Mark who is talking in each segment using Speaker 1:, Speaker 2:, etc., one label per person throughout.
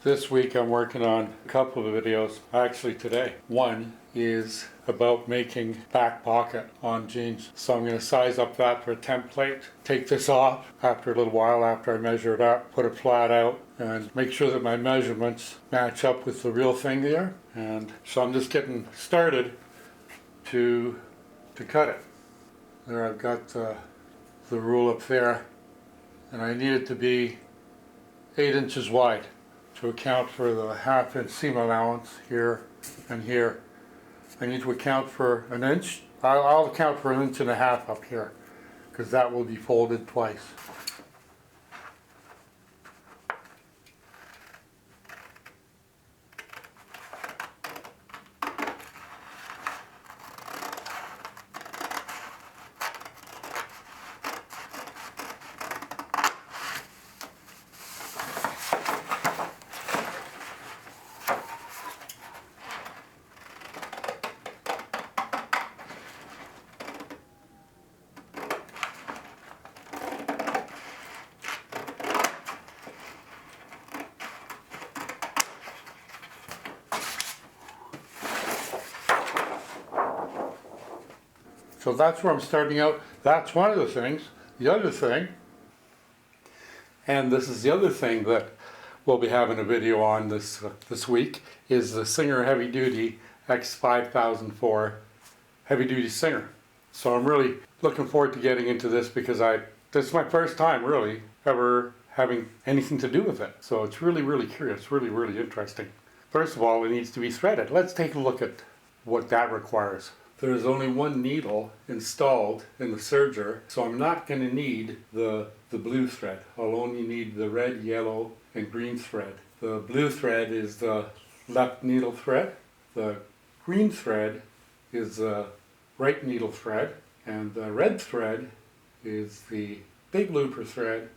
Speaker 1: This week I'm working on a couple of videos, actually today. One is about making back pocket on jeans. So I'm going to size up that for a template, take this off after a little while after I measure it up, put it flat out and make sure that my measurements match up with the real thing there. And so I'm just getting started to cut it. There I've got the rule up there, and I need it to be 8 inches wide to account for the ½ inch seam allowance here and here. I need to account for an inch. I'll account for 1.5 inches up here because that will be folded twice. So that's where I'm starting out. That's one of the things. The other thing, and this is the other thing that we'll be having a video on this week, is the Serger Heavy Duty X5004 Heavy Duty Singer. So I'm really looking forward to getting into this because this is my first time really ever having anything to do with it. So it's really curious, really interesting. First of all, it needs to be threaded. Let's take a look at what that requires. There is only one needle installed in the serger, so I'm not going to need the blue thread. I'll only need the red, yellow, and green thread. The blue thread is the left needle thread. The green thread is the right needle thread. And the red thread is the big looper thread.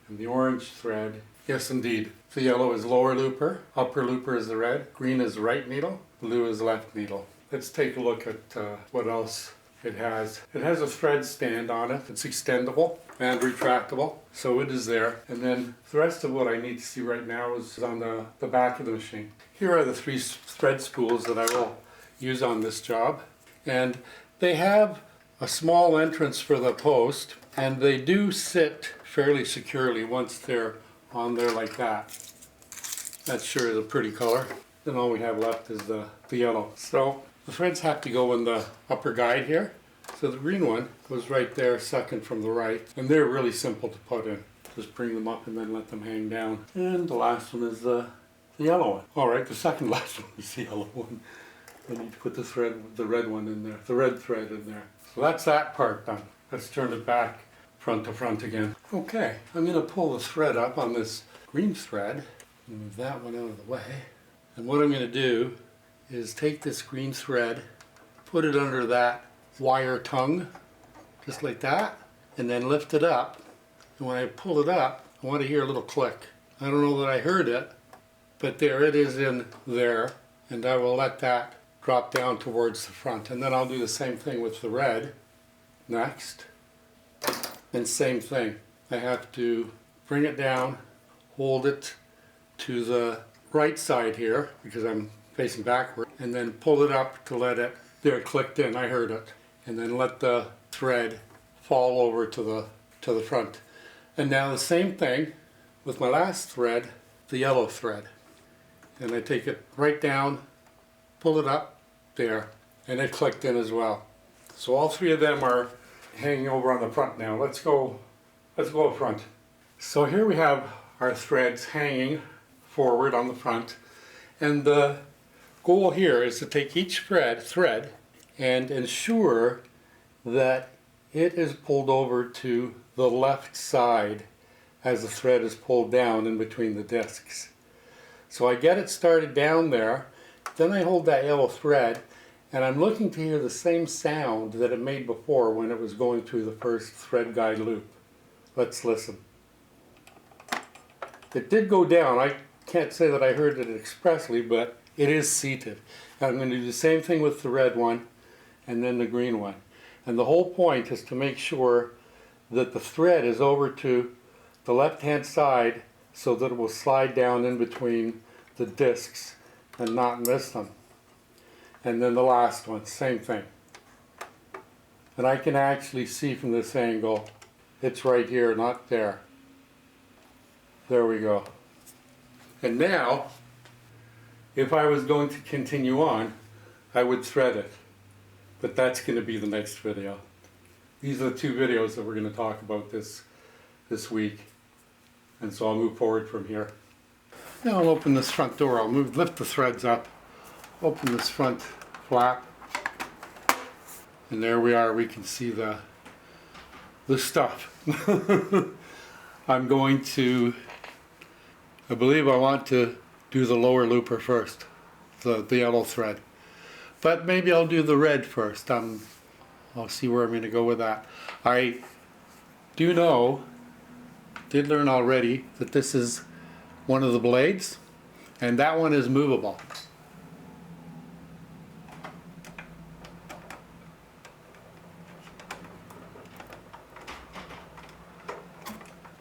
Speaker 1: And the orange thread, yes indeed, the yellow is lower looper, upper looper is the red, green is the right needle, blue is left needle. Let's take a look at what else it has. It has a thread stand on it. It's extendable and retractable, so it is there. And then the rest of what I need to see right now is on the back of the machine. Here are the 3 thread spools that I will use on this job. And they have a small entrance for the post, and they do sit fairly securely once they're on there like that. That sure is a pretty color. Then all we have left is the yellow. So the threads have to go in the upper guide here. So the green one goes right there, second from the right. And they're really simple to put in. Just bring them up and then let them hang down. And the last one is the yellow one. All right, the second last one is the yellow one. I need to put the red one in there, the red thread in there. So that's that part done. Let's turn it back front to front again. Okay, I'm going to pull the thread up on this green thread. Move that one out of the way. And what I'm going to do is take this green thread, put it under that wire tongue, just like that, and then lift it up. And when I pull it up, I want to hear a little click. I don't know that I heard it, but there it is in there, and I will let that drop down towards the front. And then I'll do the same thing with the red next. And same thing. I have to bring it down, hold it to the right side here, because I'm facing backward, and then pull it up to let it, there it clicked in, I heard it, and then let the thread fall over to the front. And now the same thing with my last thread, the yellow thread. And I take it right down, pull it up, there, and it clicked in as well. So all 3 of them are hanging over on the front now. Let's go up front. So here we have our threads hanging forward on the front, and the goal here is to take each thread and ensure that it is pulled over to the left side as the thread is pulled down in between the discs. So I get it started down there, then I hold that yellow thread, and I'm looking to hear the same sound that it made before when it was going through the first thread guide loop. Let's listen. It did go down. I can't say that I heard it expressly, but it is seated. And I'm going to do the same thing with the red one and then the green one. And the whole point is to make sure that the thread is over to the left hand side so that it will slide down in between the discs and not miss them. And then the last one, same thing. And I can actually see from this angle, it's right here, not there. There we go. And now, if I was going to continue on, I would thread it. But that's going to be the next video. These are the two videos that we're going to talk about this week. And so I'll move forward from here. Now I'll open this front door. I'll lift the threads up, open this front flap, and there we are. We can see the stuff. I'm going to, I believe I want to do the lower looper first, the yellow thread. But maybe I'll do the red first. I'll see where I'm going to go with that. I do know, did learn already, that this is one of the blades, and that one is movable.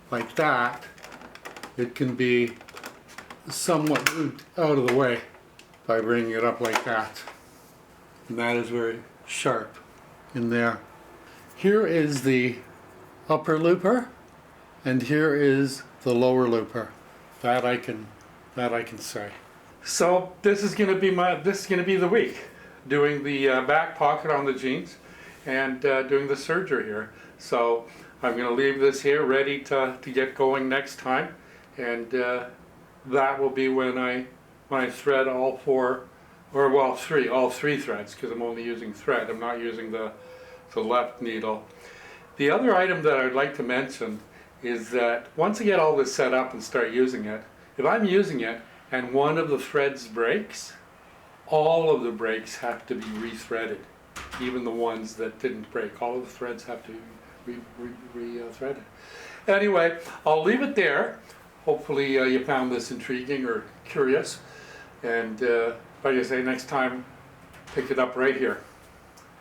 Speaker 1: Like that, it can be somewhat moved out of the way by bringing it up like that. And that is very sharp in there. Here is the upper looper, and here is the lower looper. That I can say. So this is going to be the week, doing the back pocket on the jeans, and doing the serger here. So I'm going to leave this here ready to get going next time, and that will be when I thread all four, or well all three threads, because I'm only using thread. I'm not using the left needle. The other item that I'd like to mention is that once I get all this set up and start using it, if I'm using it and one of the threads breaks, all of the breaks have to be rethreaded, even the ones that didn't break. All of the threads have to be re-threaded. Anyway, I'll leave it there. Hopefully you found this intriguing or curious, and like I say, next time pick it up right here.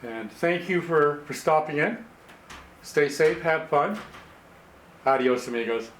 Speaker 1: And thank you for stopping in. Stay safe, have fun. Adios, amigos.